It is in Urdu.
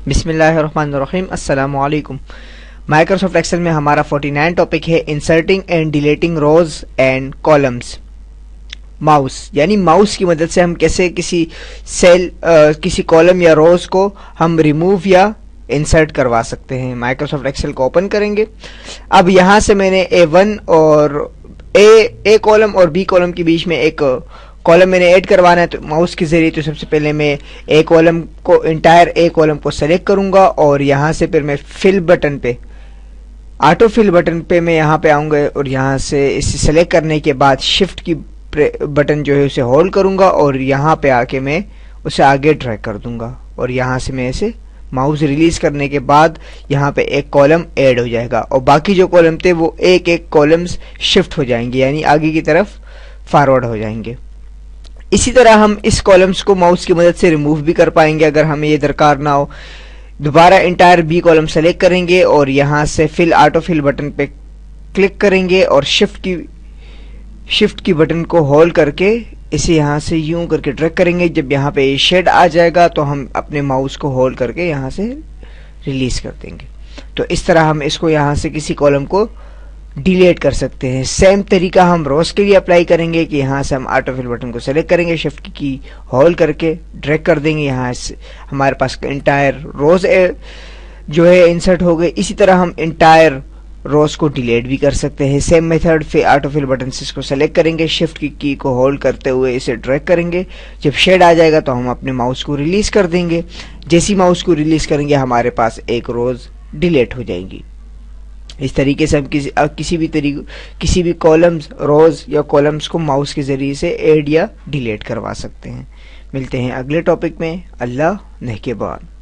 بسم اللہ الرحمن الرحیم، السلام علیکم۔ مائکروسافٹ ایکسل میں ہمارا 49 ٹاپک ہے inserting and deleting rows and columns. Mouse یعنی ماؤس کی مدد سے ہم کیسے کسی سیل کسی کالم یا روز کو ہم ریموو یا انسرٹ کروا سکتے ہیں۔ مائکروسافٹ ایکسل کو اوپن کریں گے۔ اب یہاں سے میں نے A1 اور اے کالم اور بی کالم کے بیچ میں ایک کالم میں نے ایڈ کروانا ہے، تو ماؤس کے ذریعے تو سب سے پہلے میں اے کالم کو انٹائر اے کالم کو سلیکٹ کروں گا، اور یہاں سے پھر میں فل بٹن پہ آٹو فل بٹن پہ میں یہاں پہ آؤں گا، اور یہاں سے اسے سلیکٹ کرنے کے بعد شفٹ کی بٹن جو ہے اسے ہولڈ کروں گا، اور یہاں پہ آ کے میں اسے آگے ڈریگ کر دوں گا، اور یہاں سے میں اسے ماؤس ریلیز کرنے کے بعد یہاں پہ ایک کالم ایڈ ہو جائے گا، اور باقی جو کالم تھے وہ ایک ایک کالمز شفٹ ہو جائیں گے، یعنی آگے کی طرف فارورڈ ہو جائیں گے۔ اسی طرح ہم اس کالمز کو ماؤس کی مدد سے ریموو بھی کر پائیں گے اگر ہمیں یہ درکار نہ ہو۔ دوبارہ انٹائر بی کالم سلیکٹ کریں گے، اور یہاں سے فل آٹو فل بٹن پہ کلک کریں گے، اور شفٹ کی بٹن کو ہولڈ کر کے اسے یہاں سے یوں کر کے ڈریگ کریں گے۔ جب یہاں پہ یہ شیڈ آ جائے گا تو ہم اپنے ماؤس کو ہولڈ کر کے یہاں سے ریلیز کر دیں گے۔ تو اس طرح ہم اس کو یہاں سے کسی کالم کو ڈیلیٹ کر سکتے ہیں۔ سیم طریقہ ہم روز کے لیے اپلائی کریں گے کہ یہاں سے ہم آٹو فل بٹن کو سلیکٹ کریں گے، شفٹ کی ہولڈ کر کے ڈریگ کر دیں گے، یہاں سے ہمارے پاس انٹائر روز جو ہے انسرٹ ہو گئے۔ اسی طرح ہم انٹائر روز کو ڈیلیٹ بھی کر سکتے ہیں۔ سیم میتھڈ آٹو فل بٹن سے اس کو سلیکٹ کریں گے، شفٹ کی کو ہولڈ کرتے ہوئے اسے ڈریگ کریں گے۔ جب شیڈ آ جائے گا تو ہم اپنے ماؤس کو ریلیز کر دیں گے۔ جیسی ماؤس کو ریلیز کریں گے ہمارے پاس ایک روز ڈیلیٹ ہو جائے گی۔ اس طریقے سے ہم کسی بھی کالمز، روز یا کالمز کو ماؤس کے ذریعے سے ایڈ یا ڈیلیٹ کروا سکتے ہیں۔ ملتے ہیں اگلے ٹاپک میں۔ اللہ نگہبان۔